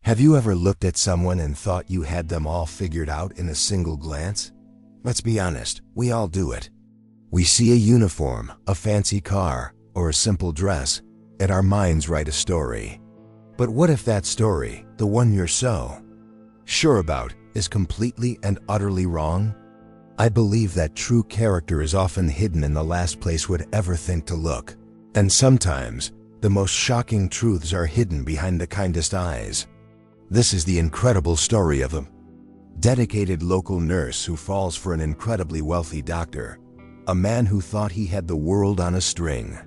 Have you ever looked at someone and thought you had them all figured out in a single glance? Let's be honest, we all do it. We see a uniform, a fancy car, or a simple dress, and our minds write a story. But what if that story, the one you're so sure about, is completely and utterly wrong? I believe that true character is often hidden in the last place we'd ever think to look. And sometimes, the most shocking truths are hidden behind the kindest eyes. This is the incredible story of a dedicated local nurse who falls for an incredibly wealthy doctor, a man who thought he had the world on a string.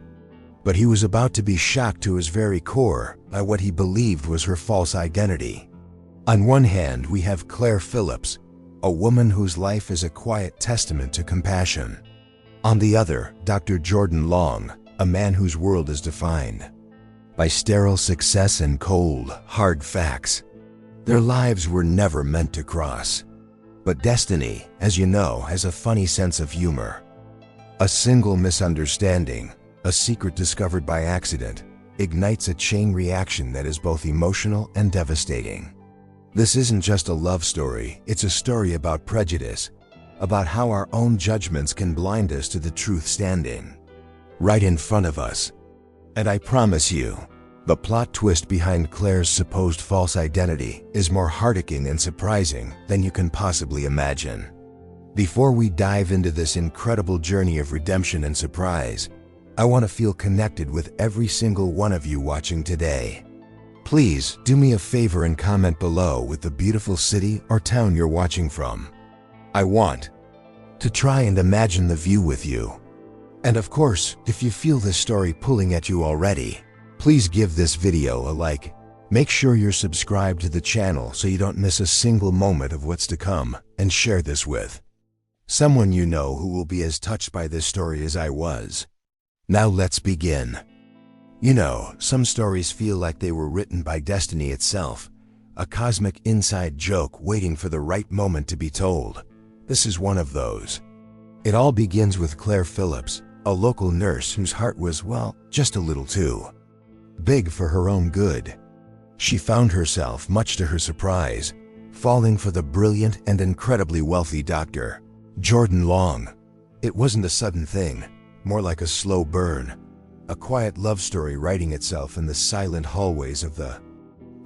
But he was about to be shocked to his very core by what he believed was her false identity. On one hand, we have Claire Phillips, a woman whose life is a quiet testament to compassion. On the other, Dr. Jordan Long, a man whose world is defined by sterile success and cold, hard facts. Their lives were never meant to cross. But destiny, as you know, has a funny sense of humor. A single misunderstanding, a secret discovered by accident, ignites a chain reaction that is both emotional and devastating. This isn't just a love story, it's a story about prejudice, about how our own judgments can blind us to the truth standing right in front of us. And I promise you, the plot twist behind Claire's supposed false identity is more heartbreaking and surprising than you can possibly imagine. Before we dive into this incredible journey of redemption and surprise, I want to feel connected with every single one of you watching today. Please do me a favor and comment below with the beautiful city or town you're watching from. I want to try and imagine the view with you. And of course, if you feel this story pulling at you already, please give this video a like. Make sure you're subscribed to the channel so you don't miss a single moment of what's to come, and share this with someone you know who will be as touched by this story as I was. Now let's begin. You know, some stories feel like they were written by destiny itself, a cosmic inside joke waiting for the right moment to be told. This is one of those. It all begins with Claire Phillips, a local nurse whose heart was, well, just a little too big for her own good. She found herself, much to her surprise, falling for the brilliant and incredibly wealthy Dr. Jordan Long. It wasn't a sudden thing, more like a slow burn, a quiet love story writing itself in the silent hallways of the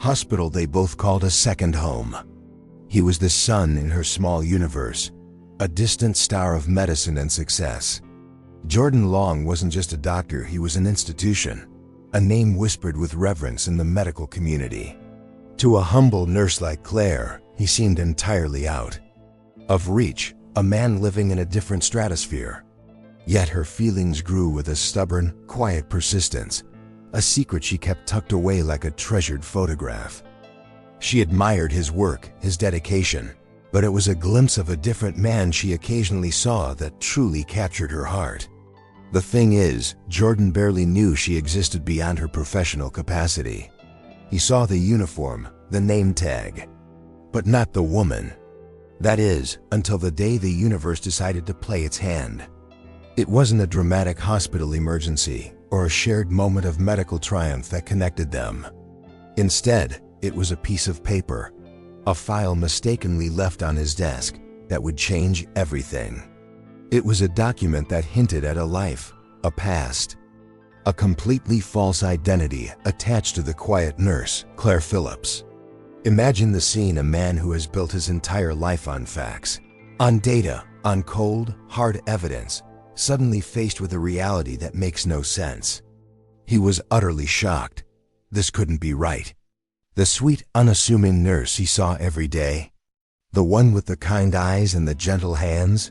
hospital they both called a second home. He was the sun in her small universe, a distant star of medicine and success. Jordan Long wasn't just a doctor, he was an institution, a name whispered with reverence in the medical community. To a humble nurse like Claire, he seemed entirely out of reach, a man living in a different stratosphere. Yet her feelings grew with a stubborn, quiet persistence, a secret she kept tucked away like a treasured photograph. She admired his work, his dedication, but it was a glimpse of a different man she occasionally saw that truly captured her heart. The thing is, Jordan barely knew she existed beyond her professional capacity. He saw the uniform, the name tag, but not the woman. That is, until the day the universe decided to play its hand. It wasn't a dramatic hospital emergency or a shared moment of medical triumph that connected them. Instead, it was a piece of paper, a file mistakenly left on his desk that would change everything. It was a document that hinted at a life, a past, a completely false identity attached to the quiet nurse, Claire Phillips. Imagine the scene: a man who has built his entire life on facts, on data, on cold, hard evidence, suddenly faced with a reality that makes no sense. He was utterly shocked. This couldn't be right. The sweet, unassuming nurse he saw every day, the one with the kind eyes and the gentle hands,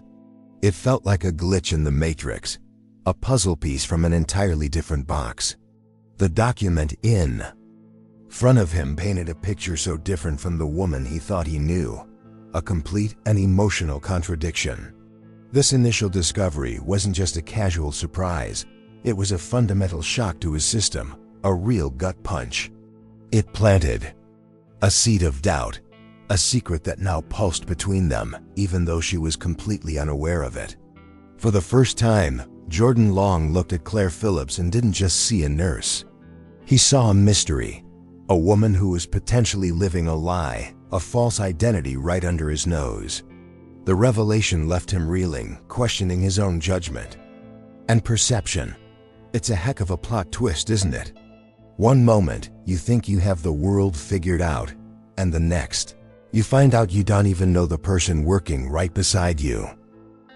it felt like a glitch in the matrix, a puzzle piece from an entirely different box. The document in front of him painted a picture so different from the woman he thought he knew, a complete and emotional contradiction. This initial discovery wasn't just a casual surprise, it was a fundamental shock to his system, a real gut punch. It planted a seed of doubt, a secret that now pulsed between them, even though she was completely unaware of it. For the first time, Jordan Long looked at Claire Phillips and didn't just see a nurse. He saw a mystery, A woman who was potentially living a lie, a false identity right under his nose. The revelation left him reeling, questioning his own judgment and perception. It's a heck of a plot twist, isn't it? One moment, you think you have the world figured out, and the next, you find out you don't even know the person working right beside you.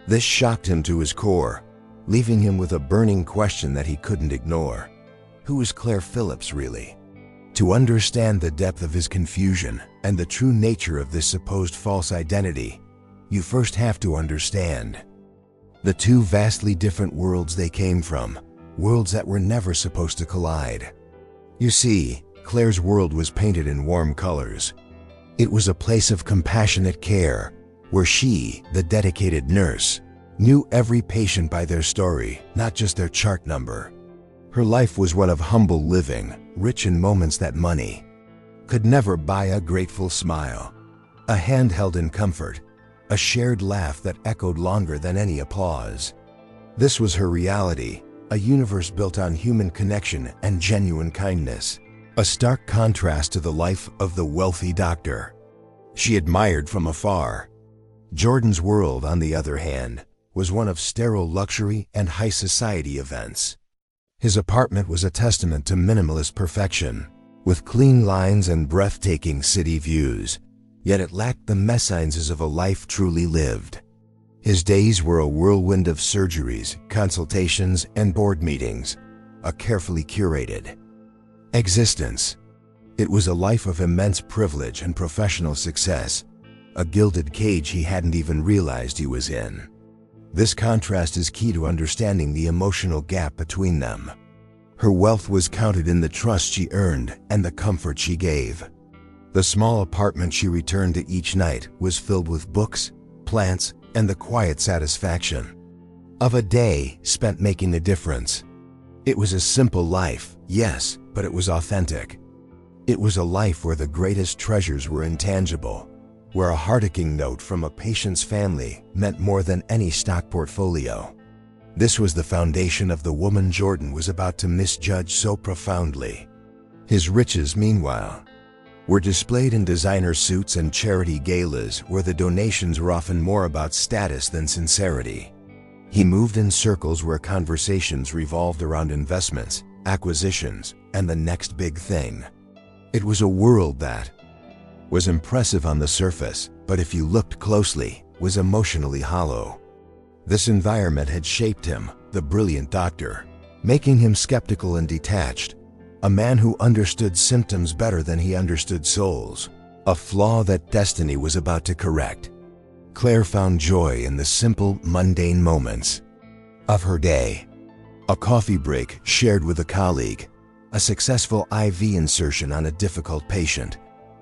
This shocked him to his core, leaving him with a burning question that he couldn't ignore. Who was Claire Phillips really? To understand the depth of his confusion and the true nature of this supposed false identity, you first have to understand the two vastly different worlds they came from, worlds that were never supposed to collide. You see, Claire's world was painted in warm colors. It was a place of compassionate care, where she, the dedicated nurse, knew every patient by their story, not just their chart number. Her life was one of humble living, rich in moments that money could never buy: a grateful smile, a hand held in comfort, a shared laugh that echoed longer than any applause. This was her reality, a universe built on human connection and genuine kindness, a stark contrast to the life of the wealthy doctor she admired from afar. Jordan's world, on the other hand, was one of sterile luxury and high society events. His apartment was a testament to minimalist perfection, with clean lines and breathtaking city views, yet it lacked the mésanges of a life truly lived. His days were a whirlwind of surgeries, consultations, and board meetings, a carefully curated existence. It was a life of immense privilege and professional success, a gilded cage he hadn't even realized he was in. This contrast is key to understanding the emotional gap between them. Her wealth was counted in the trust she earned and the comfort she gave. The small apartment she returned to each night was filled with books, plants, and the quiet satisfaction of a day spent making a difference. It was a simple life, yes, but it was authentic. It was a life where the greatest treasures were intangible, where a heartaching note from a patient's family meant more than any stock portfolio. This was the foundation of the woman Jordan was about to misjudge so profoundly. His riches, meanwhile, were displayed in designer suits and charity galas where the donations were often more about status than sincerity. He moved in circles where conversations revolved around investments, acquisitions, and the next big thing. It was a world that was impressive on the surface, but if you looked closely, was emotionally hollow. This environment had shaped him, the brilliant doctor, making him skeptical and detached, a man who understood symptoms better than he understood souls, a flaw that destiny was about to correct. Claire found joy in the simple, mundane moments of her day. A coffee break shared with a colleague, a successful IV insertion on a difficult patient,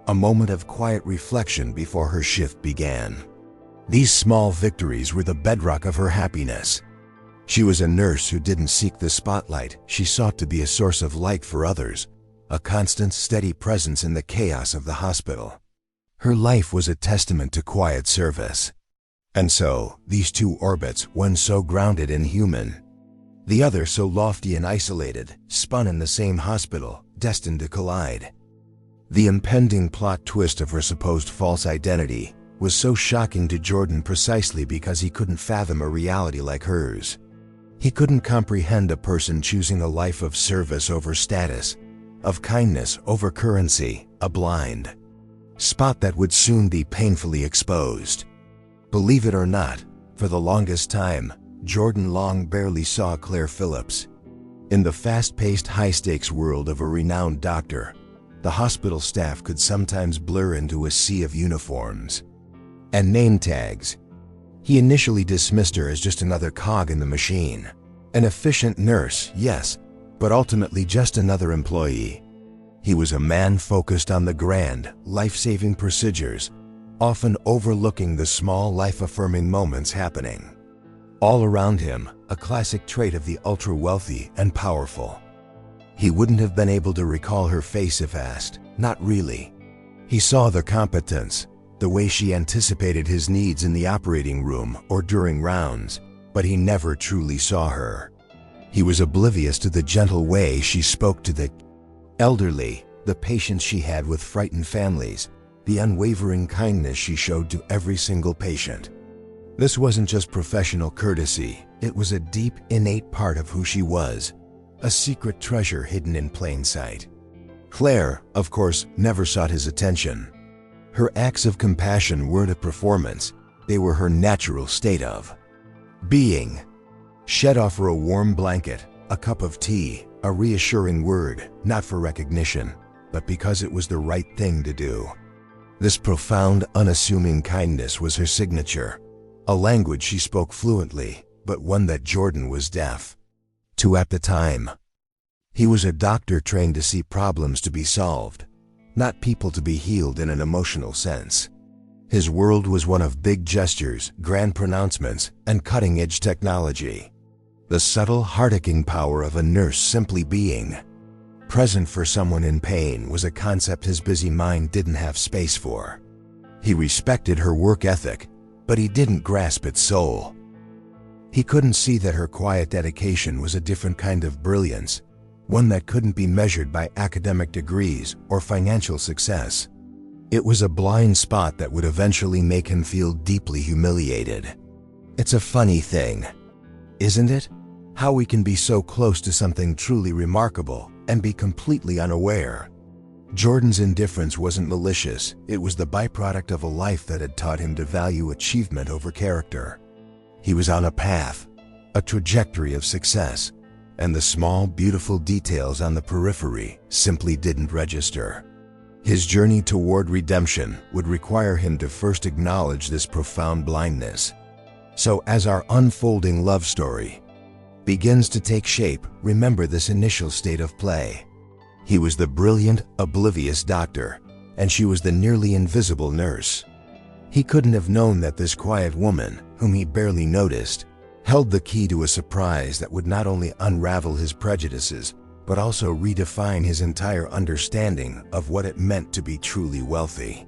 a moment of quiet reflection before her shift began. These small victories were the bedrock of her happiness. She was a nurse who didn't seek the spotlight. She sought to be a source of light for others, a constant, steady presence in the chaos of the hospital. Her life was a testament to quiet service. And so, these two orbits, one so grounded and human, the other so lofty and isolated, spun in the same hospital, destined to collide. The impending plot twist of her supposed false identity was so shocking to Jordan precisely because he couldn't fathom a reality like hers. He couldn't comprehend a person choosing a life of service over status, of kindness over currency, a blind spot that would soon be painfully exposed. Believe it or not, for the longest time, Jordan Long barely saw Claire Phillips. In the fast-paced, high-stakes world of a renowned doctor, the hospital staff could sometimes blur into a sea of uniforms and name tags. He initially dismissed her as just another cog in the machine. An efficient nurse, yes, but ultimately just another employee. He was a man focused on the grand, life-saving procedures, often overlooking the small, life-affirming moments happening all around him, a classic trait of the ultra-wealthy and powerful. He wouldn't have been able to recall her face if asked, not really. He saw the competence, the way she anticipated his needs in the operating room or during rounds, but he never truly saw her. He was oblivious to the gentle way she spoke to the elderly, the patience she had with frightened families, the unwavering kindness she showed to every single patient. This wasn't just professional courtesy, it was a deep, innate part of who she was, a secret treasure hidden in plain sight. Claire, of course, never sought his attention. Her acts of compassion weren't a performance, they were her natural state of being. She'd offer a warm blanket, a cup of tea, a reassuring word, not for recognition, but because it was the right thing to do. This profound, unassuming kindness was her signature, a language she spoke fluently, but one that Jordan was deaf to at the time. He was a doctor trained to see problems to be solved, not people to be healed in an emotional sense. His world was one of big gestures, grand pronouncements, and cutting-edge technology. The subtle, heart-aching power of a nurse simply being present for someone in pain was a concept his busy mind didn't have space for. He respected her work ethic, but he didn't grasp its soul. He couldn't see that her quiet dedication was a different kind of brilliance, one that couldn't be measured by academic degrees or financial success. It was a blind spot that would eventually make him feel deeply humiliated. It's a funny thing, isn't it? How we can be so close to something truly remarkable and be completely unaware. Jordan's indifference wasn't malicious, it was the byproduct of a life that had taught him to value achievement over character. He was on a path, a trajectory of success, and the small, beautiful details on the periphery simply didn't register. His journey toward redemption would require him to first acknowledge this profound blindness. So as our unfolding love story begins to take shape, remember this initial state of play. He was the brilliant, oblivious doctor, and she was the nearly invisible nurse. He couldn't have known that this quiet woman, whom he barely noticed, held the key to a surprise that would not only unravel his prejudices, but also redefine his entire understanding of what it meant to be truly wealthy.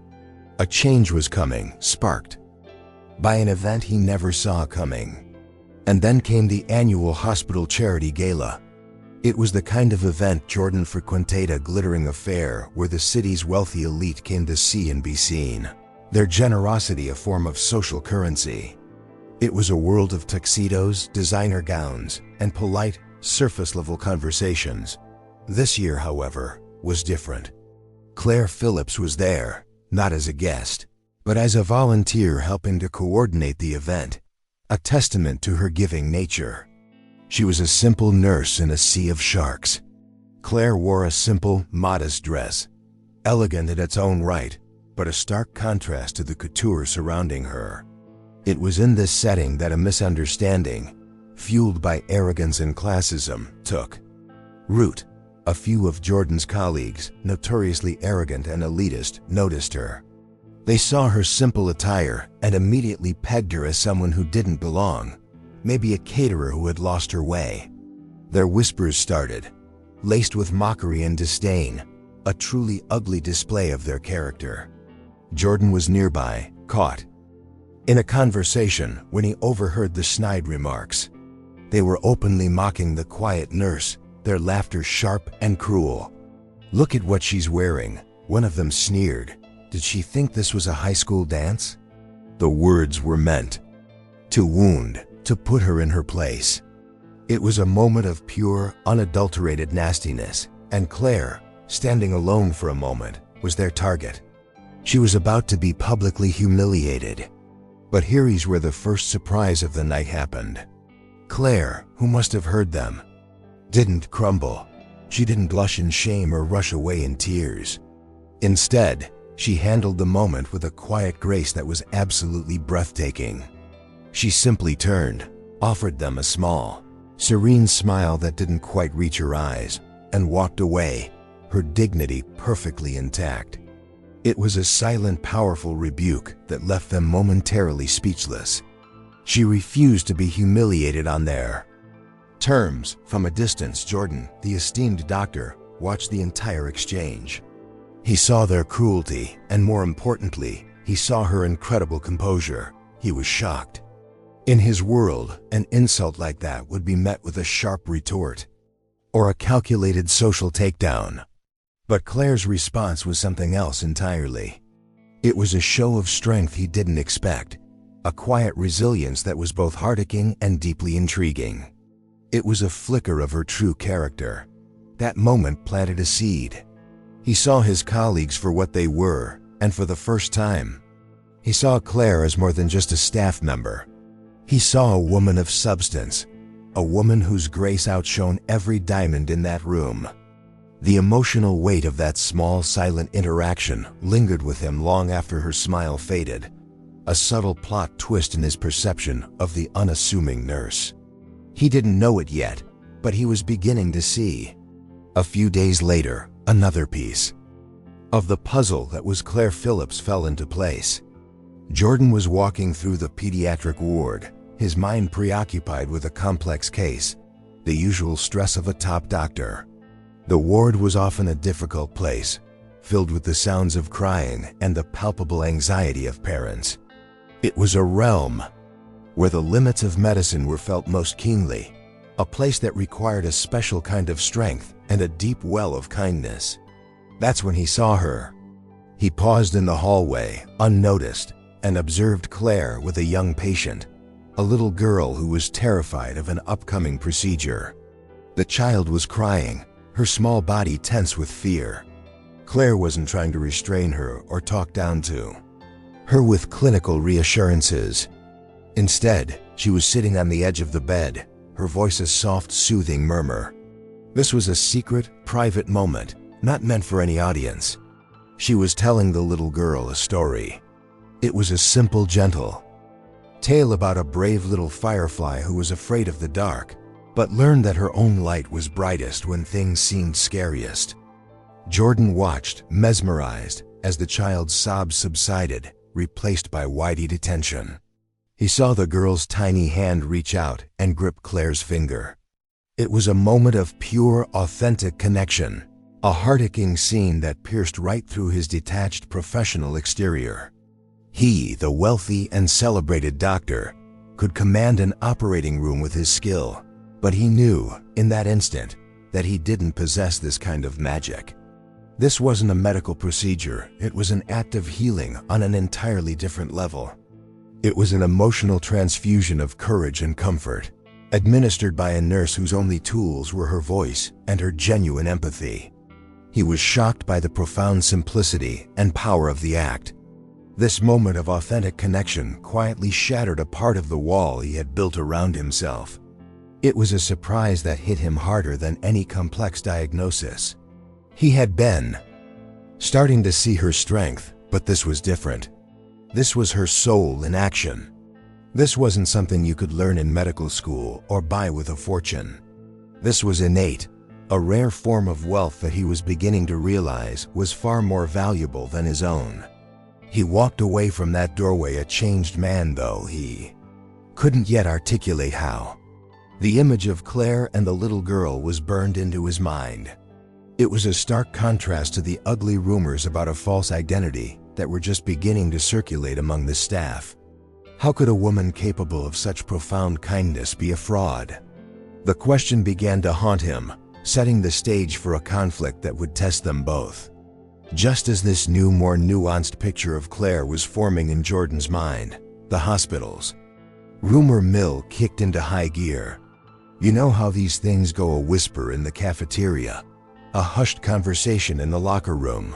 A change was coming, sparked by an event he never saw coming. And then came the annual hospital charity gala. It was the kind of event Jordan frequented, a glittering affair where the city's wealthy elite came to see and be seen, their generosity a form of social currency. It was a world of tuxedos, designer gowns, and polite, surface-level conversations. This year, however, was different. Claire Phillips was there, not as a guest, but as a volunteer helping to coordinate the event, a testament to her giving nature. She was a simple nurse in a sea of sharks. Claire wore a simple, modest dress, elegant in its own right, but a stark contrast to the couture surrounding her. It was in this setting that a misunderstanding, fueled by arrogance and classism, took root. A few of Jordan's colleagues, notoriously arrogant and elitist, noticed her. They saw her simple attire and immediately pegged her as someone who didn't belong, maybe a caterer who had lost her way. Their whispers started, laced with mockery and disdain, a truly ugly display of their character. Jordan was nearby, caught in a conversation when he overheard the snide remarks. They were openly mocking the quiet nurse, their laughter sharp and cruel. "Look at what she's wearing," one of them sneered. Did she think this was a high school dance? The words were meant to wound, to put her in her place. It was a moment of pure, unadulterated nastiness, and Claire, standing alone for a moment, was their target. She was about to be publicly humiliated. But here's where the first surprise of the night happened. Claire, who must have heard them, didn't crumble. She didn't blush in shame or rush away in tears. Instead, she handled the moment with a quiet grace that was absolutely breathtaking. She simply turned, offered them a small, serene smile that didn't quite reach her eyes, and walked away, her dignity perfectly intact. It was a silent, powerful rebuke that left them momentarily speechless. She refused to be humiliated on their terms. From a distance, Jordan, the esteemed doctor, watched the entire exchange. He saw their cruelty, and more importantly, he saw her incredible composure. He was shocked. In his world, an insult like that would be met with a sharp retort, or a calculated social takedown. But Claire's response was something else entirely. It was a show of strength he didn't expect, a quiet resilience that was both heartaching and deeply intriguing. It was a flicker of her true character. That moment planted a seed. He saw his colleagues for what they were, and for the first time, he saw Claire as more than just a staff member. He saw a woman of substance, a woman whose grace outshone every diamond in that room. The emotional weight of that small, silent interaction lingered with him long after her smile faded, a subtle plot twist in his perception of the unassuming nurse. He didn't know it yet, but he was beginning to see. A few days later, another piece of the puzzle that was Claire Phillips fell into place. Jordan was walking through the pediatric ward, his mind preoccupied with a complex case, the usual stress of a top doctor. The ward was often a difficult place, filled with the sounds of crying and the palpable anxiety of parents. It was a realm where the limits of medicine were felt most keenly, a place that required a special kind of strength and a deep well of kindness. That's when he saw her. He paused in the hallway, unnoticed, and observed Claire with a young patient, a little girl who was terrified of an upcoming procedure. The child was crying, her small body tense with fear. Claire wasn't trying to restrain her or talk down to her with clinical reassurances. Instead, she was sitting on the edge of the bed, her voice a soft, soothing murmur. This was a secret, private moment, not meant for any audience. She was telling the little girl a story. It was a simple, gentle tale about a brave little firefly who was afraid of the dark, but learned that her own light was brightest when things seemed scariest. Jordan watched, mesmerized, as the child's sobs subsided, replaced by wide-eyed attention. He saw the girl's tiny hand reach out and grip Claire's finger. It was a moment of pure, authentic connection, a heart-aching scene that pierced right through his detached professional exterior. He, the wealthy and celebrated doctor, could command an operating room with his skill, but he knew, in that instant, that he didn't possess this kind of magic. This wasn't a medical procedure, it was an act of healing on an entirely different level. It was an emotional transfusion of courage and comfort, administered by a nurse whose only tools were her voice and her genuine empathy. He was shocked by the profound simplicity and power of the act. This moment of authentic connection quietly shattered a part of the wall he had built around himself. It was a surprise that hit him harder than any complex diagnosis. He had been starting to see her strength, but this was different. This was her soul in action. This wasn't something you could learn in medical school or buy with a fortune. This was innate, a rare form of wealth that he was beginning to realize was far more valuable than his own. He walked away from that doorway a changed man, though he couldn't yet articulate how. The image of Claire and the little girl was burned into his mind. It was a stark contrast to the ugly rumors about a false identity that were just beginning to circulate among the staff. How could a woman capable of such profound kindness be a fraud? The question began to haunt him, setting the stage for a conflict that would test them both. Just as this new, more nuanced picture of Claire was forming in Jordan's mind, the hospital's rumor mill kicked into high gear. You know how these things go, a whisper in the cafeteria, a hushed conversation in the locker room.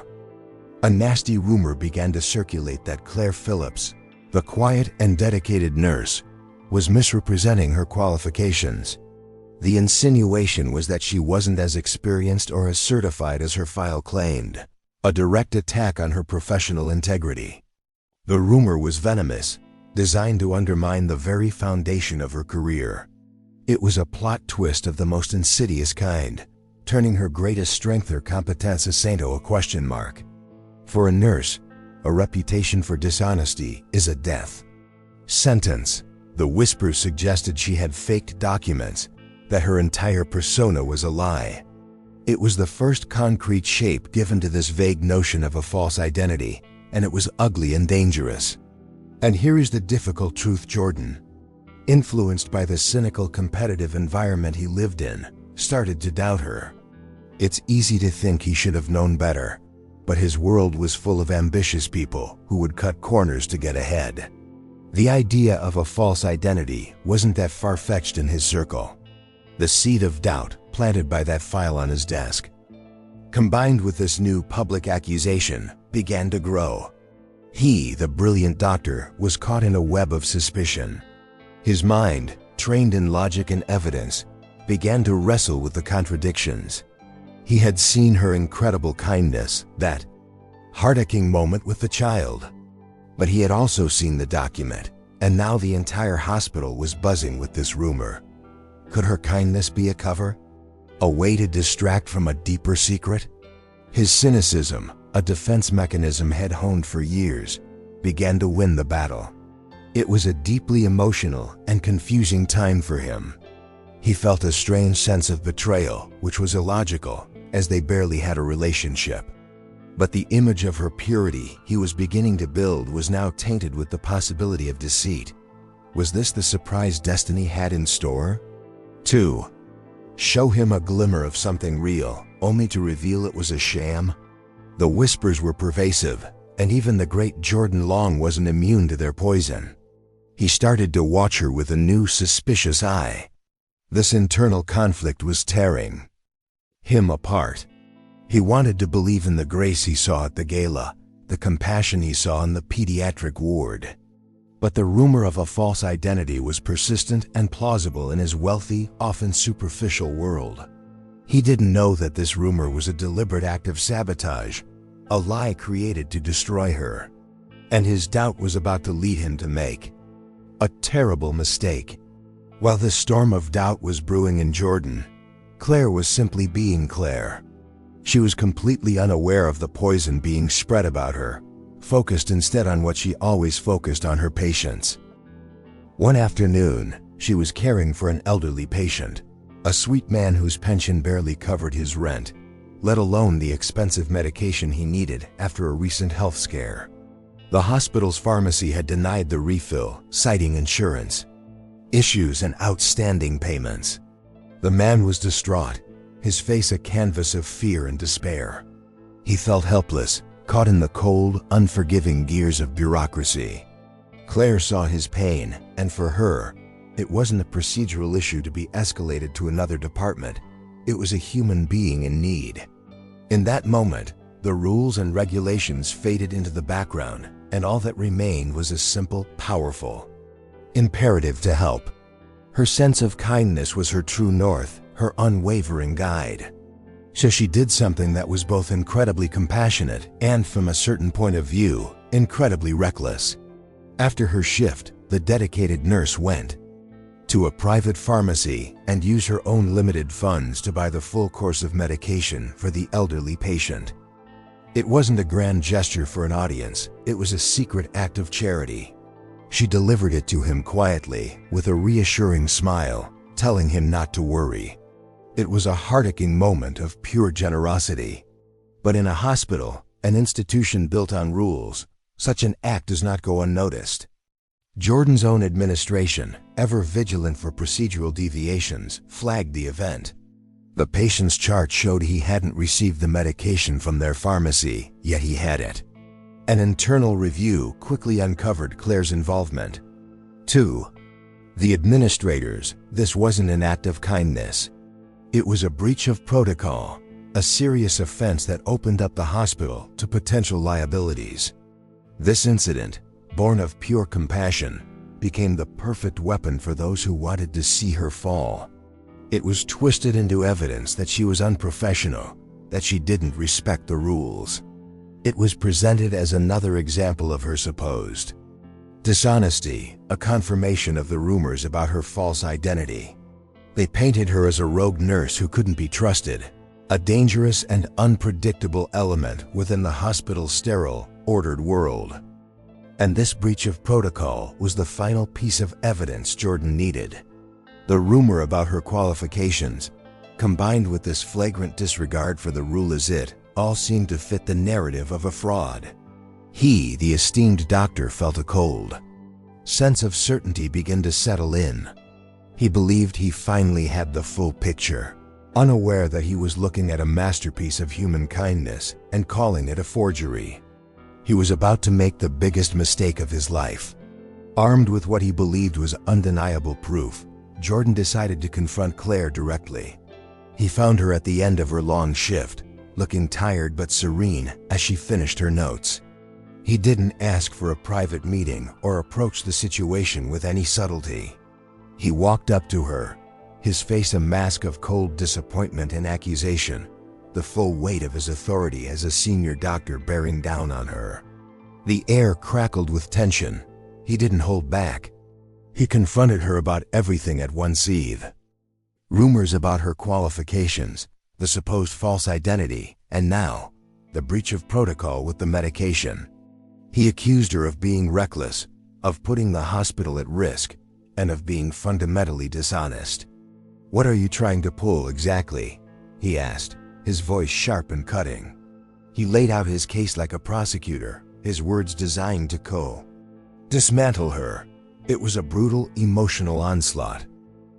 A nasty rumor began to circulate that Claire Phillips, the quiet and dedicated nurse, was misrepresenting her qualifications. The insinuation was that she wasn't as experienced or as certified as her file claimed, a direct attack on her professional integrity. The rumor was venomous, designed to undermine the very foundation of her career. It was a plot twist of the most insidious kind, turning her greatest strength or competence into a question mark. For a nurse, a reputation for dishonesty is a death sentence. The whispers suggested she had faked documents, that her entire persona was a lie. It was the first concrete shape given to this vague notion of a false identity, and it was ugly and dangerous. And here is the difficult truth: Jordan, influenced by the cynical competitive environment he lived in, started to doubt her. It's easy to think he should have known better, but his world was full of ambitious people who would cut corners to get ahead. The idea of a false identity wasn't that far-fetched in his circle. The seed of doubt planted by that file on his desk, combined with this new public accusation, began to grow. He, the brilliant doctor, was caught in a web of suspicion. His mind, trained in logic and evidence, began to wrestle with the contradictions. He had seen her incredible kindness, that heart-aching moment with the child. But he had also seen the document, and now the entire hospital was buzzing with this rumor. Could her kindness be a cover? A way to distract from a deeper secret? His cynicism, a defense mechanism he'd honed for years, began to win the battle. It was a deeply emotional and confusing time for him. He felt a strange sense of betrayal, which was illogical, as they barely had a relationship. But the image of her purity he was beginning to build was now tainted with the possibility of deceit. Was this the surprise destiny had in store? 2. Show him a glimmer of something real, only to reveal it was a sham? The whispers were pervasive, and even the great Jordan Long wasn't immune to their poison. He started to watch her with a new suspicious eye. This internal conflict was tearing him apart. He wanted to believe in the grace he saw at the gala, the compassion he saw in the pediatric ward. But the rumor of a false identity was persistent and plausible in his wealthy, often superficial world. He didn't know that this rumor was a deliberate act of sabotage, a lie created to destroy her. And his doubt was about to lead him to make a terrible mistake. While the storm of doubt was brewing in Jordan, Claire was simply being Claire. She was completely unaware of the poison being spread about her, focused instead on what she always focused on: her patients. One afternoon, she was caring for an elderly patient, a sweet man whose pension barely covered his rent, let alone the expensive medication he needed after a recent health scare. The hospital's pharmacy had denied the refill, citing insurance issues and outstanding payments. The man was distraught, his face a canvas of fear and despair. He felt helpless, caught in the cold, unforgiving gears of bureaucracy. Claire saw his pain, and for her, it wasn't a procedural issue to be escalated to another department. It was a human being in need. In that moment, the rules and regulations faded into the background, and all that remained was a simple, powerful imperative to help. Her sense of kindness was her true north, her unwavering guide. So she did something that was both incredibly compassionate and, from a certain point of view, incredibly reckless. After her shift, the dedicated nurse went to a private pharmacy and used her own limited funds to buy the full course of medication for the elderly patient. It wasn't a grand gesture for an audience, it was a secret act of charity. She delivered it to him quietly, with a reassuring smile, telling him not to worry. It was a heart-aching moment of pure generosity. But in a hospital, an institution built on rules, such an act does not go unnoticed. Jordan's own administration, ever vigilant for procedural deviations, flagged the event. The patient's chart showed he hadn't received the medication from their pharmacy, yet he had it. An internal review quickly uncovered Claire's involvement. 2. The administrators, this wasn't an act of kindness. It was a breach of protocol, a serious offense that opened up the hospital to potential liabilities. This incident, born of pure compassion, became the perfect weapon for those who wanted to see her fall. It was twisted into evidence that she was unprofessional, that she didn't respect the rules. It was presented as another example of her supposed dishonesty, a confirmation of the rumors about her false identity. They painted her as a rogue nurse who couldn't be trusted, a dangerous and unpredictable element within the hospital's sterile, ordered world. And this breach of protocol was the final piece of evidence Jordan needed. The rumor about her qualifications, combined with this flagrant disregard for the rule as it, all seemed to fit the narrative of a fraud. He, the esteemed doctor, felt a cold sense of certainty begin to settle in. He believed he finally had the full picture. unaware that he was looking at a masterpiece of human kindness and calling it a forgery. He was about to make the biggest mistake of his life. Armed with what he believed was undeniable proof, Jordan decided to confront Claire directly. He found her at the end of her long shift, looking tired but serene as she finished her notes. He didn't ask for a private meeting or approach the situation with any subtlety. He walked up to her, his face a mask of cold disappointment and accusation, the full weight of his authority as a senior doctor bearing down on her. The air crackled with tension. He didn't hold back. He confronted her about everything at once. Rumors about her qualifications, the supposed false identity, and now, the breach of protocol with the medication. He accused her of being reckless, of putting the hospital at risk, and of being fundamentally dishonest. "What are you trying to pull exactly?" he asked, his voice sharp and cutting. He laid out his case like a prosecutor, his words designed to dismantle her. It was a brutal, emotional onslaught.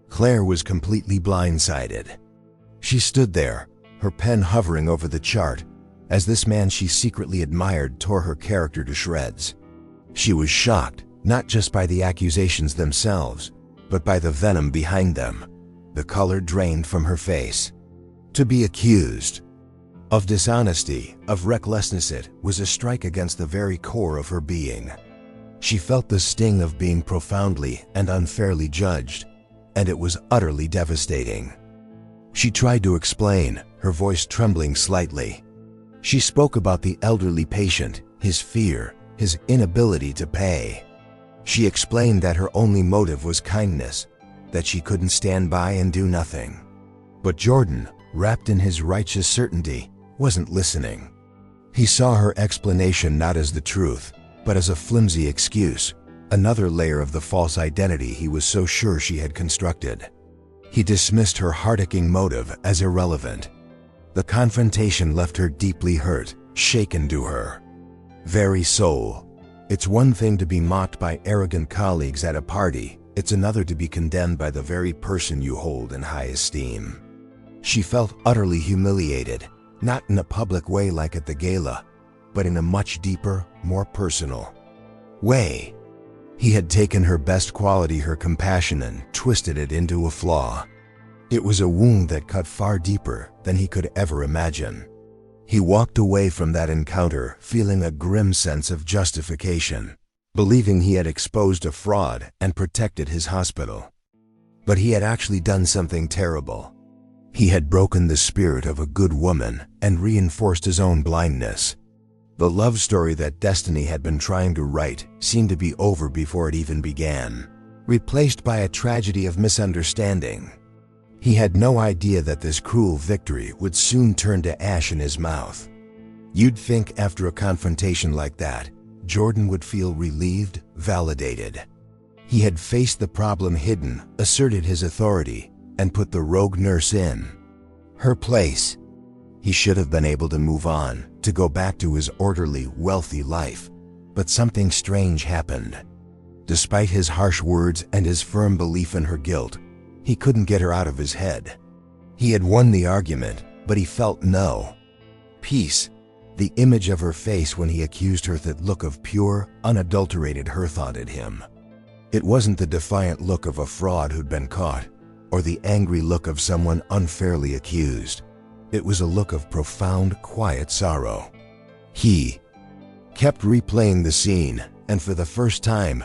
Claire was completely blindsided. She stood there, her pen hovering over the chart, as this man she secretly admired tore her character to shreds. She was shocked, not just by the accusations themselves, but by the venom behind them. The color drained from her face. To be accused of dishonesty, of recklessness, it was a strike against the very core of her being. She felt the sting of being profoundly and unfairly judged, and it was utterly devastating. She tried to explain, her voice trembling slightly. She spoke about the elderly patient, his fear, his inability to pay. She explained that her only motive was kindness, that she couldn't stand by and do nothing. But Jordan, wrapped in his righteous certainty, wasn't listening. He saw her explanation not as the truth, but as a flimsy excuse, another layer of the false identity he was so sure she had constructed. He dismissed her heart-aching motive as irrelevant. The confrontation left her deeply hurt, shaken to her very soul. It's one thing to be mocked by arrogant colleagues at a party, it's another to be condemned by the very person you hold in high esteem. She felt utterly humiliated, not in a public way like at the gala, but in a much deeper, more personal way. He had taken her best quality, her compassion, and twisted it into a flaw. It was a wound that cut far deeper than he could ever imagine. He walked away from that encounter feeling a grim sense of justification, believing he had exposed a fraud and protected his hospital. But he had actually done something terrible. He had broken the spirit of a good woman and reinforced his own blindness. The love story that destiny had been trying to write seemed to be over before it even began, replaced by a tragedy of misunderstanding. He had no idea that this cruel victory would soon turn to ash in his mouth. You'd think after a confrontation like that, Jordan would feel relieved, validated. He had faced the problem hidden, asserted his authority, and put the rogue nurse in her place. He should have been able to move on, to go back to his orderly, wealthy life. But something strange happened. Despite his harsh words and his firm belief in her guilt, he couldn't get her out of his head. He had won the argument, but he felt no peace. The image of her face when he accused her, that look of pure, unadulterated hurt haunted him. It wasn't the defiant look of a fraud who'd been caught, or the angry look of someone unfairly accused. It was a look of profound, quiet sorrow. He kept replaying the scene, and for the first time,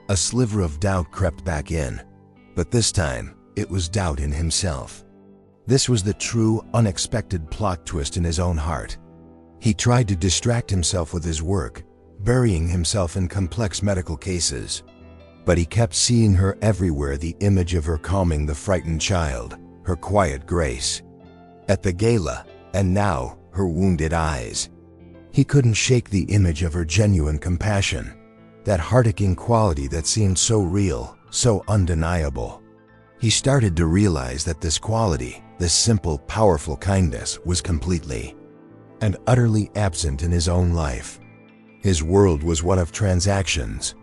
a sliver of doubt crept back in. But this time, it was doubt in himself. This was the true, unexpected plot twist in his own heart. He tried to distract himself with his work, burying himself in complex medical cases. But he kept seeing her everywhere, the image of her calming the frightened child, her quiet grace at the gala, and now her wounded eyes. He couldn't shake the image of her genuine compassion, that heart-aching quality that seemed so real, so undeniable. He started to realize that this quality, this simple, powerful kindness, was completely and utterly absent in his own life. His world was one of transactions.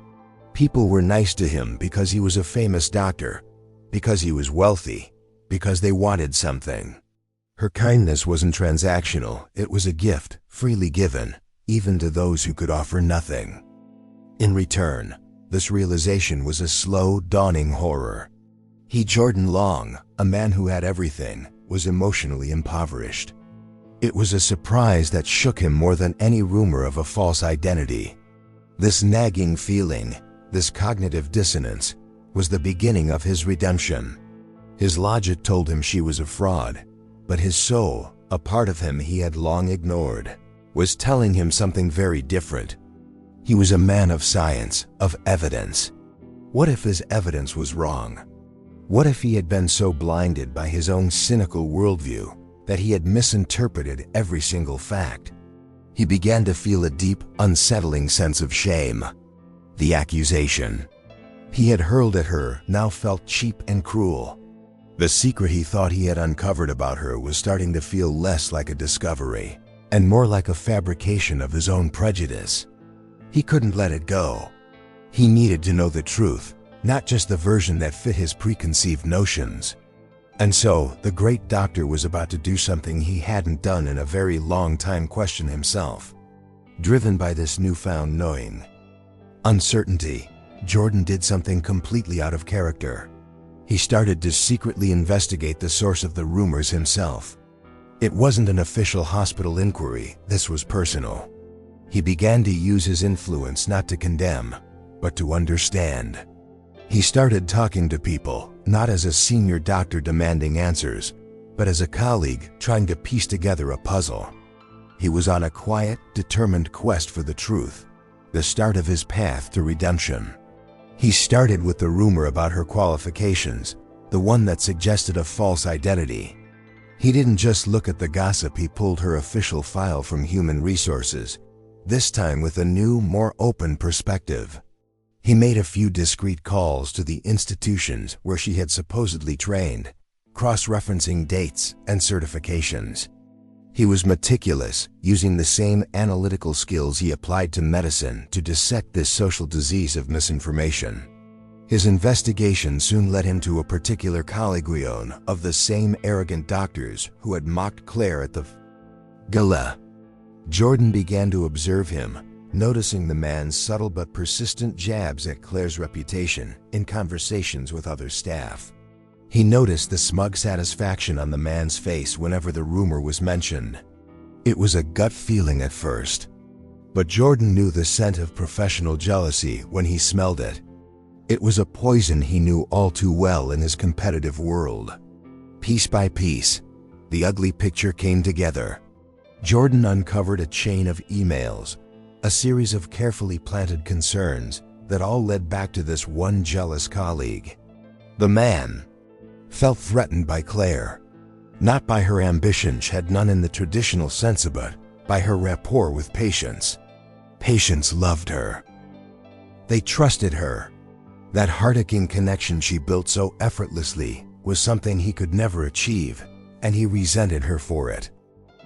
People were nice to him because he was a famous doctor, because he was wealthy, because they wanted something. Her kindness wasn't transactional, it was a gift, freely given, even to those who could offer nothing. In return, this realization was a slow, dawning horror. Jordan Long, a man who had everything, was emotionally impoverished. It was a surprise that shook him more than any rumor of a false identity. This nagging feeling, this cognitive dissonance, was the beginning of his redemption. His logic told him she was a fraud, but his soul, a part of him he had long ignored, was telling him something very different. He was a man of science, of evidence. What if his evidence was wrong? What if he had been so blinded by his own cynical worldview that he had misinterpreted every single fact? He began to feel a deep, unsettling sense of shame. The accusation he had hurled at her now felt cheap and cruel. The secret he thought he had uncovered about her was starting to feel less like a discovery and more like a fabrication of his own prejudice. He couldn't let it go. He needed to know the truth, not just the version that fit his preconceived notions. And so, the great doctor was about to do something he hadn't done in a very long time: question himself. Driven by this newfound knowing, uncertainty, Jordan did something completely out of character. He started to secretly investigate the source of the rumors himself. It wasn't an official hospital inquiry, this was personal. He began to use his influence not to condemn, but to understand. He started talking to people, not as a senior doctor demanding answers, but as a colleague trying to piece together a puzzle. He was on a quiet, determined quest for the truth, the start of his path to redemption. He started with the rumor about her qualifications, the one that suggested a false identity. He didn't just look at the gossip, he pulled her official file from Human Resources, this time with a new, more open perspective. He made a few discreet calls to the institutions where she had supposedly trained, cross-referencing dates and certifications. He was meticulous, using the same analytical skills he applied to medicine to dissect this social disease of misinformation. His investigation soon led him to a particular collegium of the same arrogant doctors who had mocked Claire at the gala. Jordan began to observe him, noticing the man's subtle but persistent jabs at Claire's reputation in conversations with other staff. He noticed the smug satisfaction on the man's face whenever the rumor was mentioned. It was a gut feeling at first, but Jordan knew the scent of professional jealousy when he smelled it. It was a poison he knew all too well in his competitive world. Piece by piece, the ugly picture came together. Jordan uncovered a chain of emails, a series of carefully planted concerns that all led back to this one jealous colleague. The man felt threatened by Claire, not by her ambition, she had none in the traditional sense, but by her rapport with patients. Patients loved her. They trusted her. That heart-aching connection she built so effortlessly was something he could never achieve, and he resented her for it.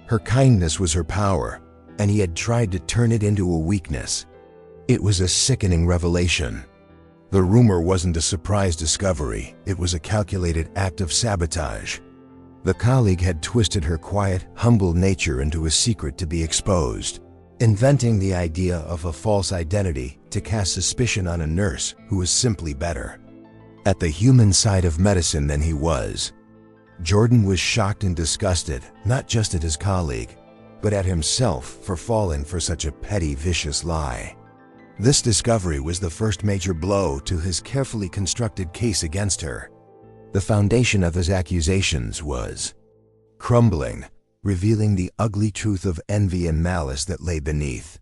Her kindness was her power, and he had tried to turn it into a weakness. It was a sickening revelation. The rumor wasn't a surprise discovery, it was a calculated act of sabotage. The colleague had twisted her quiet, humble nature into a secret to be exposed, inventing the idea of a false identity to cast suspicion on a nurse who was simply better at the human side of medicine than he was. Jordan was shocked and disgusted, not just at his colleague, but at himself for falling for such a petty, vicious lie. This discovery was the first major blow to his carefully constructed case against her. The foundation of his accusations was crumbling, revealing the ugly truth of envy and malice that lay beneath.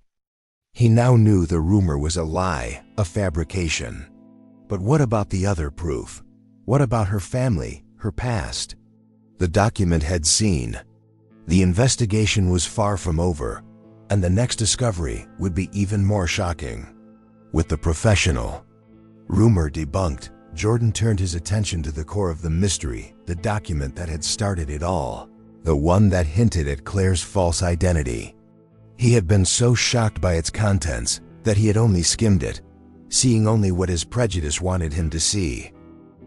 He now knew the rumor was a lie, a fabrication. But what about the other proof? What about her family, her past? The document had seen. The investigation was far from over, and the next discovery would be even more shocking. With the professional rumor debunked, Jordan turned his attention to the core of the mystery, the document that had started it all, the one that hinted at Claire's false identity. He had been so shocked by its contents that he had only skimmed it, seeing only what his prejudice wanted him to see.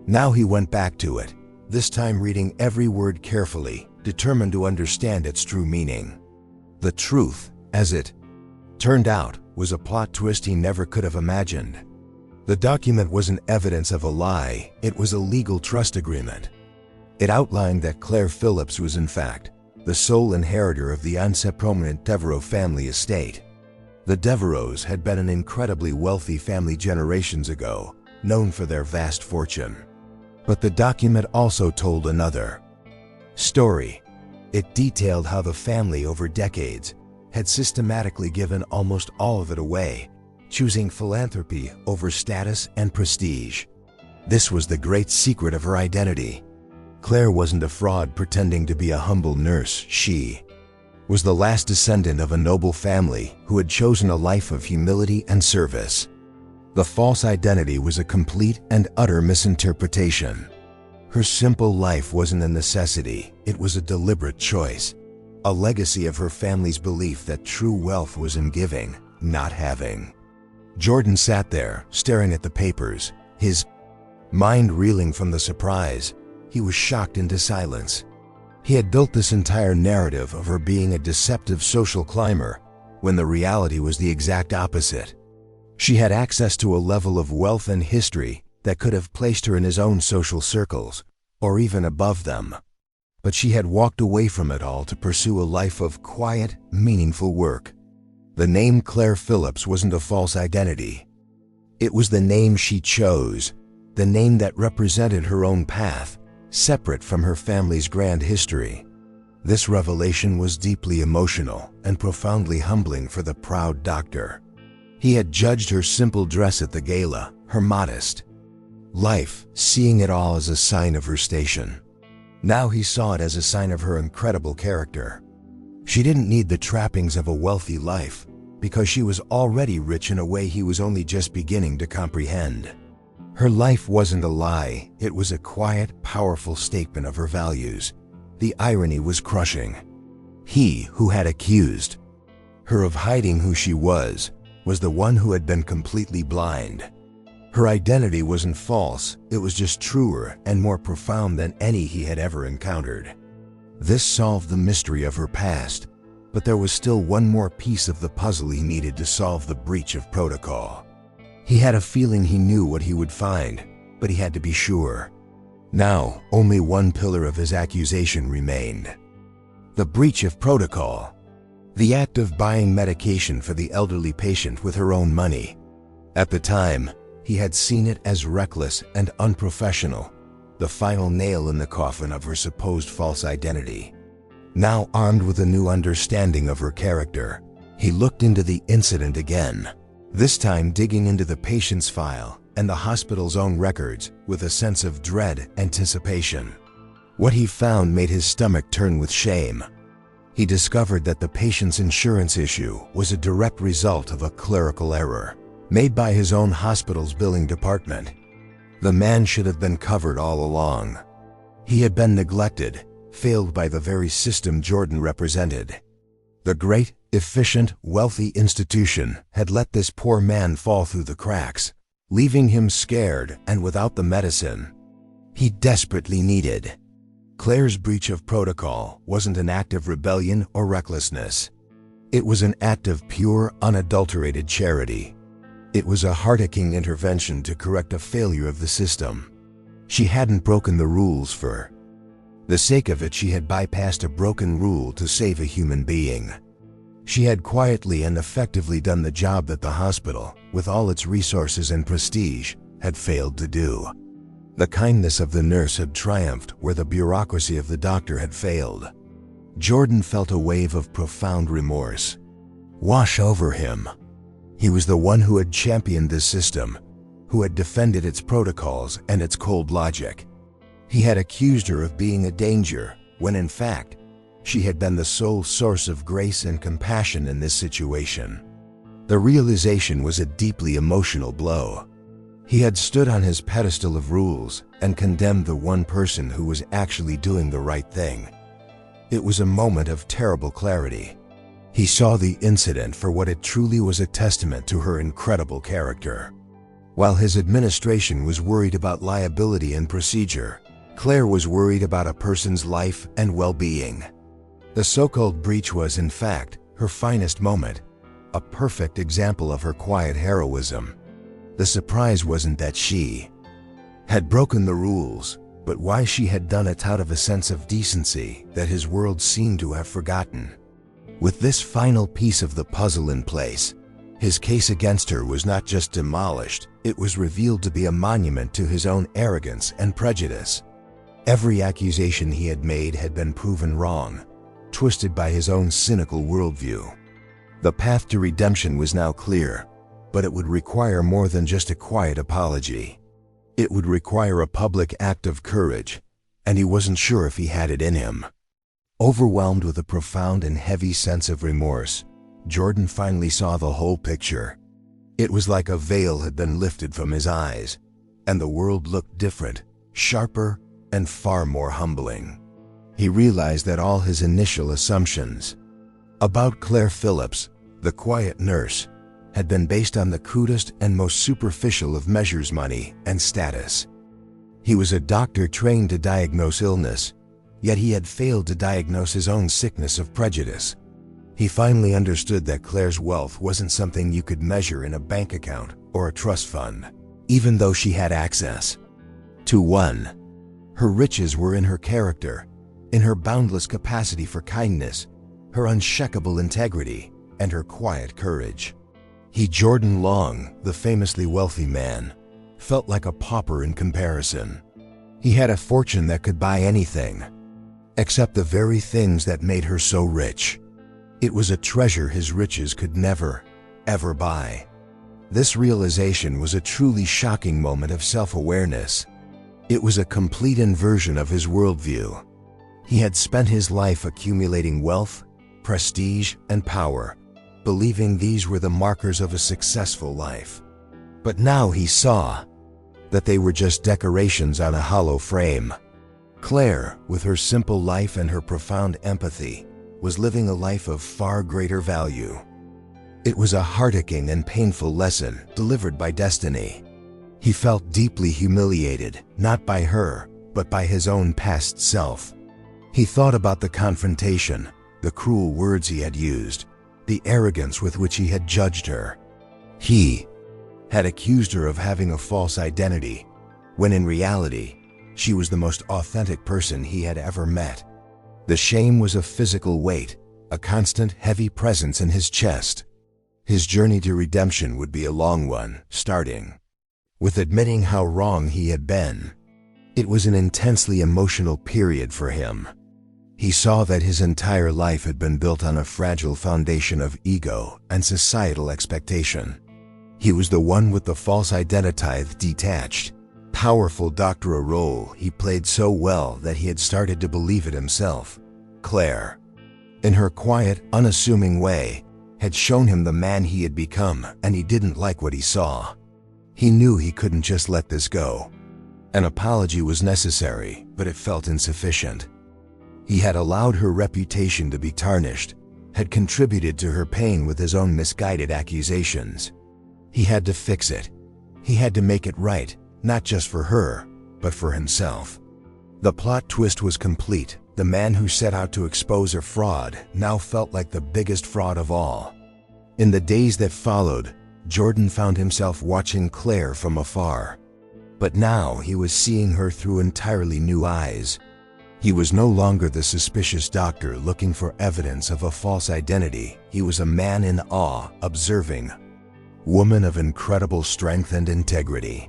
Now he went back to it, this time reading every word carefully, determined to understand its true meaning. The truth, as it turned out, was a plot twist he never could have imagined. The document wasn't evidence of a lie, it was a legal trust agreement. It outlined that Claire Phillips was in fact the sole inheritor of the ancient prominent Devereux family estate. The Devereux had been an incredibly wealthy family generations ago, known for their vast fortune. But the document also told another story. It detailed how the family over decades had systematically given almost all of it away, choosing philanthropy over status and prestige. This was the great secret of her identity. Claire wasn't a fraud pretending to be a humble nurse. She was the last descendant of a noble family who had chosen a life of humility and service. The false identity was a complete and utter misinterpretation. Her simple life wasn't a necessity, it was a deliberate choice, a legacy of her family's belief that true wealth was in giving, not having. Jordan sat there, staring at the papers, his mind reeling from the surprise. He was shocked into silence. He had built this entire narrative of her being a deceptive social climber, when the reality was the exact opposite. She had access to a level of wealth and history that could have placed her in his own social circles, or even above them. But she had walked away from it all to pursue a life of quiet, meaningful work. The name Claire Phillips wasn't a false identity. It was the name she chose, the name that represented her own path, separate from her family's grand history. This revelation was deeply emotional and profoundly humbling for the proud doctor. He had judged her simple dress at the gala, her modest life, seeing it all as a sign of her station. Now he saw it as a sign of her incredible character. She didn't need the trappings of a wealthy life, because she was already rich in a way he was only just beginning to comprehend. Her life wasn't a lie, it was a quiet, powerful statement of her values. The irony was crushing. He who had accused her of hiding who she was the one who had been completely blind. Her identity wasn't false, it was just truer and more profound than any he had ever encountered. This solved the mystery of her past, but there was still one more piece of the puzzle he needed to solve: the breach of protocol. He had a feeling he knew what he would find, but he had to be sure. Now, only one pillar of his accusation remained: the breach of protocol. The act of buying medication for the elderly patient with her own money. At the time, he had seen it as reckless and unprofessional, the final nail in the coffin of her supposed false identity. Now, armed with a new understanding of her character, he looked into the incident again. This time digging into the patient's file and the hospital's own records with a sense of dread anticipation. What he found made his stomach turn with shame. He discovered that the patient's insurance issue was a direct result of a clerical error made by his own hospital's billing department. The man should have been covered all along. He had been neglected, failed by the very system Jordan represented. The great, efficient, wealthy institution had let this poor man fall through the cracks, leaving him scared and without the medicine he desperately needed. Claire's breach of protocol wasn't an act of rebellion or recklessness. It was an act of pure, unadulterated charity. It was a heart-aching intervention to correct a failure of the system. She hadn't broken the rules for the sake of it. She had bypassed a broken rule to save a human being. She had quietly and effectively done the job that the hospital, with all its resources and prestige, had failed to do. The kindness of the nurse had triumphed where the bureaucracy of the doctor had failed. Jordan felt a wave of profound remorse wash over him. He was the one who had championed this system, who had defended its protocols and its cold logic. He had accused her of being a danger, when in fact, she had been the sole source of grace and compassion in this situation. The realization was a deeply emotional blow. He had stood on his pedestal of rules and condemned the one person who was actually doing the right thing. It was a moment of terrible clarity. He saw the incident for what it truly was, a testament to her incredible character. While his administration was worried about liability and procedure, Claire was worried about a person's life and well-being. The so-called breach was, in fact, her finest moment, a perfect example of her quiet heroism. The surprise wasn't that she had broken the rules, but why she had done it out of a sense of decency that his world seemed to have forgotten. With this final piece of the puzzle in place, his case against her was not just demolished, it was revealed to be a monument to his own arrogance and prejudice. Every accusation he had made had been proven wrong, twisted by his own cynical worldview. The path to redemption was now clear, but it would require more than just a quiet apology. It would require a public act of courage, and he wasn't sure if he had it in him. Overwhelmed with a profound and heavy sense of remorse, Jordan finally saw the whole picture. It was like a veil had been lifted from his eyes, and the world looked different, sharper, and far more humbling. He realized that all his initial assumptions about Claire Phillips, the quiet nurse, had been based on the crudest and most superficial of measures: money and status. He was a doctor trained to diagnose illness, yet he had failed to diagnose his own sickness of prejudice. He finally understood that Claire's wealth wasn't something you could measure in a bank account or a trust fund, even though she had access to one. Her riches were in her character, in her boundless capacity for kindness, her unshakable integrity, and her quiet courage. He, Jordan Long, the famously wealthy man, felt like a pauper in comparison. He had a fortune that could buy anything, except the very things that made her so rich. It was a treasure his riches could never, ever buy. This realization was a truly shocking moment of self-awareness. It was a complete inversion of his worldview. He had spent his life accumulating wealth, prestige, and power, believing these were the markers of a successful life. But now he saw that they were just decorations on a hollow frame. Claire, with her simple life and her profound empathy, was living a life of far greater value. It was a heartaching and painful lesson delivered by destiny. He felt deeply humiliated, not by her, but by his own past self. He thought about the confrontation, the cruel words he had used, the arrogance with which he had judged her. He had accused her of having a false identity, when in reality, she was the most authentic person he had ever met. The shame was a physical weight, a constant heavy presence in his chest. His journey to redemption would be a long one, starting with admitting how wrong he had been. It was an intensely emotional period for him. He saw that his entire life had been built on a fragile foundation of ego and societal expectation. He was the one with the false identity, detached, powerful doctor, a role he played so well that he had started to believe it himself. Claire, in her quiet, unassuming way, had shown him the man he had become, and he didn't like what he saw. He knew he couldn't just let this go. An apology was necessary, but it felt insufficient. He had allowed her reputation to be tarnished, had contributed to her pain with his own misguided accusations. He had to fix it. He had to make it right, not just for her, but for himself. The plot twist was complete. The man who set out to expose her fraud now felt like the biggest fraud of all. In the days that followed, Jordan found himself watching Claire from afar. But now he was seeing her through entirely new eyes. He was no longer the suspicious doctor looking for evidence of a false identity. He was a man in awe, observing a woman of incredible strength and integrity.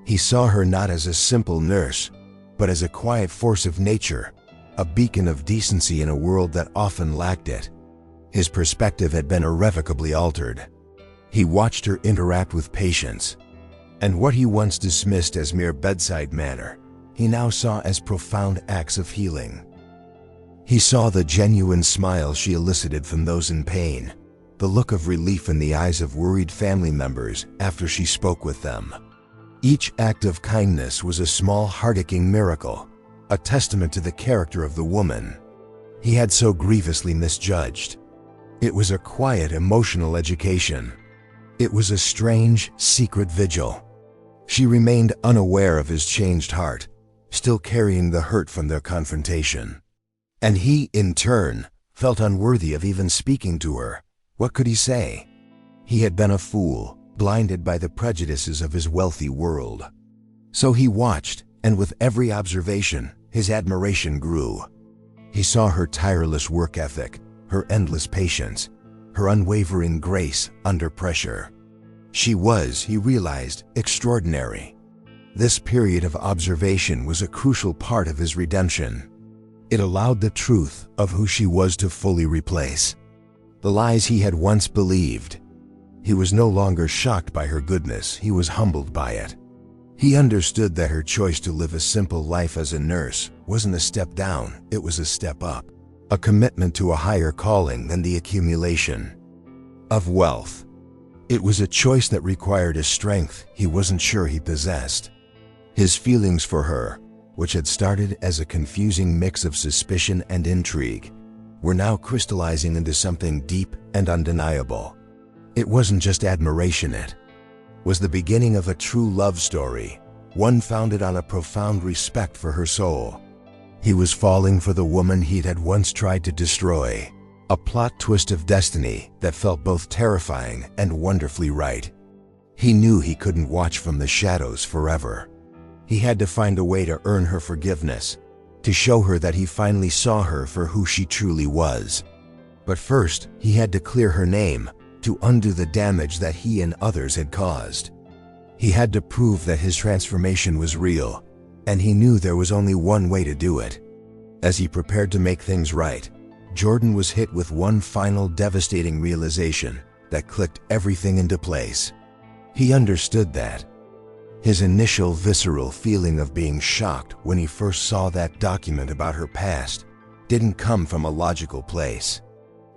He saw her not as a simple nurse, but as a quiet force of nature, a beacon of decency in a world that often lacked it. His perspective had been irrevocably altered. He watched her interact with patients, and what he once dismissed as mere bedside manner, he now saw as profound acts of healing. He saw the genuine smile she elicited from those in pain, the look of relief in the eyes of worried family members after she spoke with them. Each act of kindness was a small, heart-aching miracle, a testament to the character of the woman he had so grievously misjudged. It was a quiet, emotional education. It was a strange, secret vigil. She remained unaware of his changed heart, still carrying the hurt from their confrontation. And he, in turn, felt unworthy of even speaking to her. What could he say? He had been a fool, blinded by the prejudices of his wealthy world. So he watched, and with every observation, his admiration grew. He saw her tireless work ethic, her endless patience, her unwavering grace under pressure. She was, he realized, extraordinary. This period of observation was a crucial part of his redemption. It allowed the truth of who she was to fully replace the lies he had once believed. He was no longer shocked by her goodness, he was humbled by it. He understood that her choice to live a simple life as a nurse wasn't a step down, it was a step up. A commitment to a higher calling than the accumulation of wealth. It was a choice that required a strength he wasn't sure he possessed. His feelings for her, which had started as a confusing mix of suspicion and intrigue, were now crystallizing into something deep and undeniable. It wasn't just admiration, it was the beginning of a true love story, one founded on a profound respect for her soul. He was falling for the woman he had once tried to destroy, a plot twist of destiny that felt both terrifying and wonderfully right. He knew he couldn't watch from the shadows forever. He had to find a way to earn her forgiveness, to show her that he finally saw her for who she truly was. But first, he had to clear her name, to undo the damage that he and others had caused. He had to prove that his transformation was real, and he knew there was only one way to do it. As he prepared to make things right, Jordan was hit with one final devastating realization that clicked everything into place. He understood that his initial visceral feeling of being shocked when he first saw that document about her past didn't come from a logical place.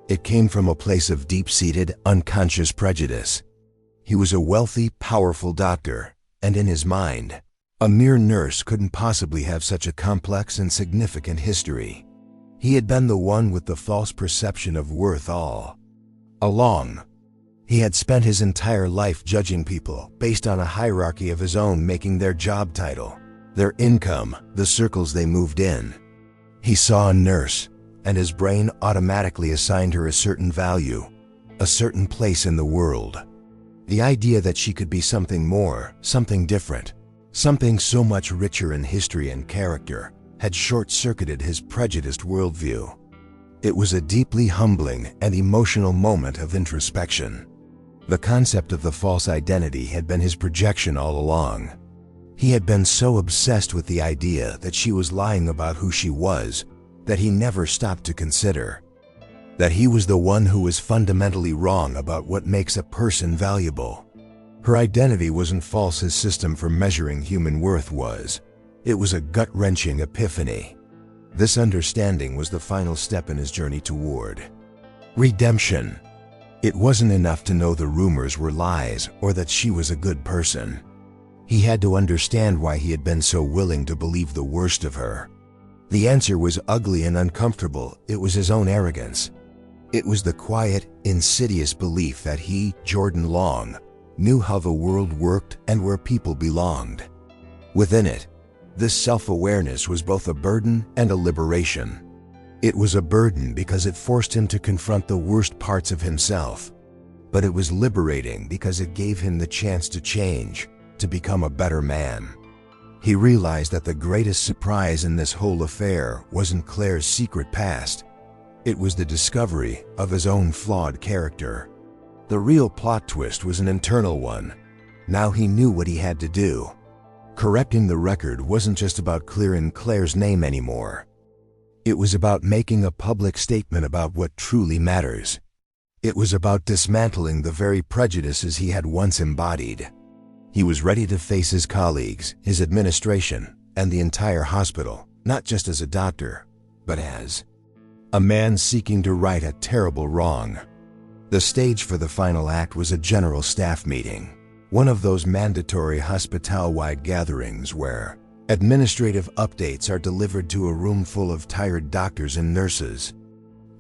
It came from a place of deep-seated, unconscious prejudice. He was a wealthy, powerful doctor, and in his mind, a mere nurse couldn't possibly have such a complex and significant history. He had been the one with the false perception of worth all along. He had spent his entire life judging people based on a hierarchy of his own, making their job title, their income, the circles they moved in. He saw a nurse, and his brain automatically assigned her a certain value, a certain place in the world. The idea that she could be something more, something different, something so much richer in history and character, had short-circuited his prejudiced worldview. It was a deeply humbling and emotional moment of introspection. The concept of the false identity had been his projection all along. He had been so obsessed with the idea that she was lying about who she was that he never stopped to consider that he was the one who was fundamentally wrong about what makes a person valuable. Her identity wasn't false, his system for measuring human worth was. It was a gut-wrenching epiphany. This understanding was the final step in his journey toward redemption. It wasn't enough to know the rumors were lies or that she was a good person. He had to understand why he had been so willing to believe the worst of her. The answer was ugly and uncomfortable. It was his own arrogance. It was the quiet, insidious belief that he, Jordan Long, knew how the world worked and where people belonged. Within it, this self-awareness was both a burden and a liberation. It was a burden because it forced him to confront the worst parts of himself, but it was liberating because it gave him the chance to change, to become a better man. He realized that the greatest surprise in this whole affair wasn't Claire's secret past. It was the discovery of his own flawed character. The real plot twist was an internal one. Now he knew what he had to do. Correcting the record wasn't just about clearing Claire's name anymore. It was about making a public statement about what truly matters. It was about dismantling the very prejudices he had once embodied. He was ready to face his colleagues, his administration, and the entire hospital, not just as a doctor, but as a man seeking to right a terrible wrong. The stage for the final act was a general staff meeting, one of those mandatory hospital-wide gatherings where administrative updates are delivered to a room full of tired doctors and nurses.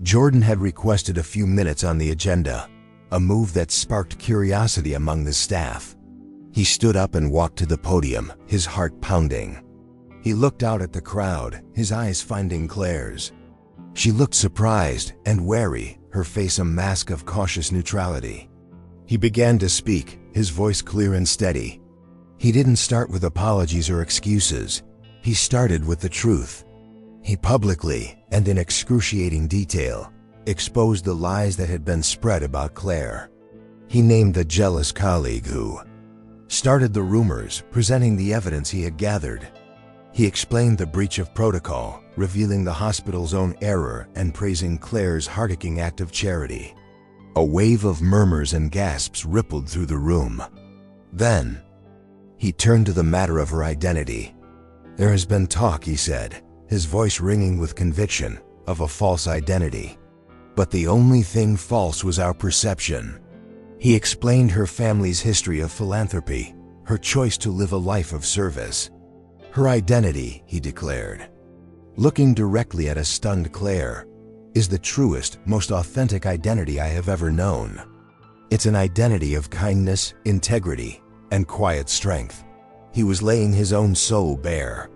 Jordan had requested a few minutes on the agenda, a move that sparked curiosity among the staff. He stood up and walked to the podium, his heart pounding. He looked out at the crowd, his eyes finding Claire's. She looked surprised and wary, her face a mask of cautious neutrality. He began to speak, his voice clear and steady. He didn't start with apologies or excuses. He started with the truth. He publicly, and in excruciating detail, exposed the lies that had been spread about Claire. He named the jealous colleague who started the rumors, presenting the evidence he had gathered. He explained the breach of protocol, revealing the hospital's own error and praising Claire's heartaching act of charity. A wave of murmurs and gasps rippled through the room. Then, he turned to the matter of her identity. "There has been talk," he said, his voice ringing with conviction, "of a false identity. But the only thing false was our perception." He explained her family's history of philanthropy, her choice to live a life of service. Her identity, he declared, looking directly at a stunned Claire, is the truest, most authentic identity I have ever known. It's an identity of kindness, integrity, and quiet strength. He was laying his own soul bare.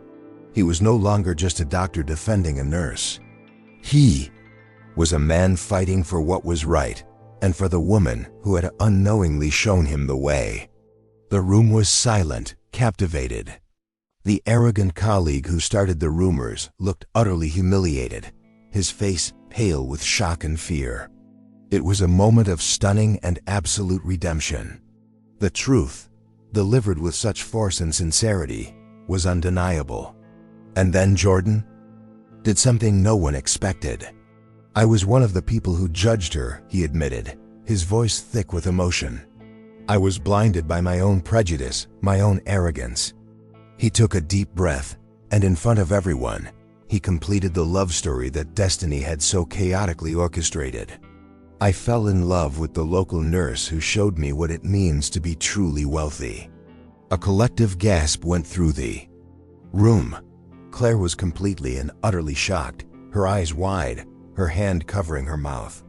He was no longer just a doctor defending a nurse. He was a man fighting for what was right, and for the woman who had unknowingly shown him the way. The room was silent, captivated. The arrogant colleague who started the rumors looked utterly humiliated, his face pale with shock and fear. It was a moment of stunning and absolute redemption. The truth, delivered with such force and sincerity, was undeniable. And then Jordan did something no one expected. "I was one of the people who judged her," he admitted, his voice thick with emotion. "I was blinded by my own prejudice, my own arrogance." He took a deep breath, and in front of everyone, he completed the love story that destiny had so chaotically orchestrated. "I fell in love with the local nurse who showed me what it means to be truly wealthy." A collective gasp went through the room. Claire was completely and utterly shocked, her eyes wide, her hand covering her mouth.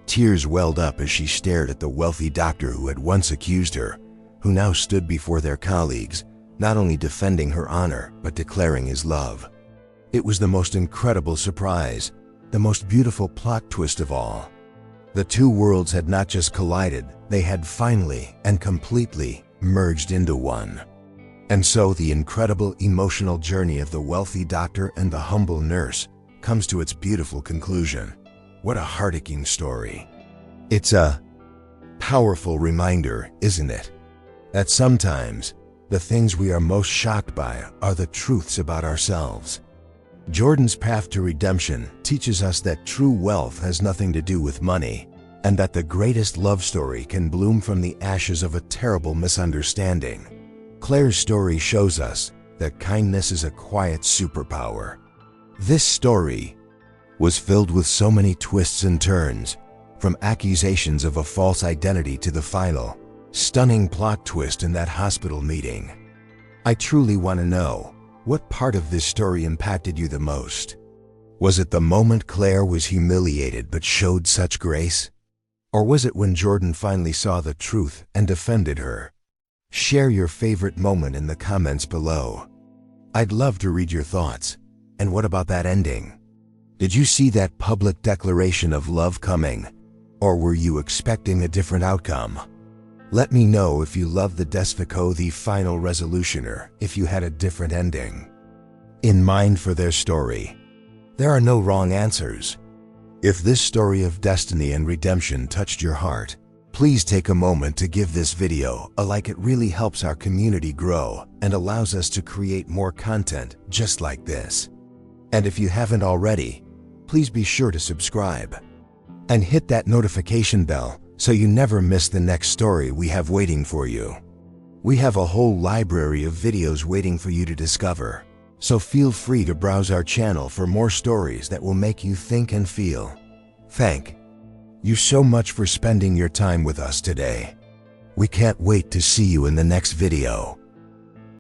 Tears welled up as she stared at the wealthy doctor who had once accused her, who now stood before their colleagues, not only defending her honor, but declaring his love. It was the most incredible surprise, the most beautiful plot twist of all. The two worlds had not just collided, they had finally and completely merged into one. And so the incredible emotional journey of the wealthy doctor and the humble nurse comes to its beautiful conclusion. What a heartaching story. It's a powerful reminder, isn't it? That sometimes the things we are most shocked by are the truths about ourselves. Jordan's path to redemption teaches us that true wealth has nothing to do with money, and that the greatest love story can bloom from the ashes of a terrible misunderstanding. Claire's story shows us that kindness is a quiet superpower. This story was filled with so many twists and turns, from accusations of a false identity to the final, stunning plot twist in that hospital meeting. I truly want to know, what part of this story impacted you the most? Was it the moment Claire was humiliated but showed such grace? Or was it when Jordan finally saw the truth and defended her? Share your favorite moment in the comments below. I'd love to read your thoughts. And what about that ending? Did you see that public declaration of love coming? Or were you expecting a different outcome? Let me know if you loved the Desfico the final resolution, or if you had a different ending in mind for their story. There are no wrong answers. If this story of destiny and redemption touched your heart, please take a moment to give this video a like. It really helps our community grow and allows us to create more content just like this. And if you haven't already, please be sure to subscribe and hit that notification bell so you never miss the next story we have waiting for you. We have a whole library of videos waiting for you to discover, so feel free to browse our channel for more stories that will make you think and feel. Thank you so much for spending your time with us today. We can't wait to see you in the next video.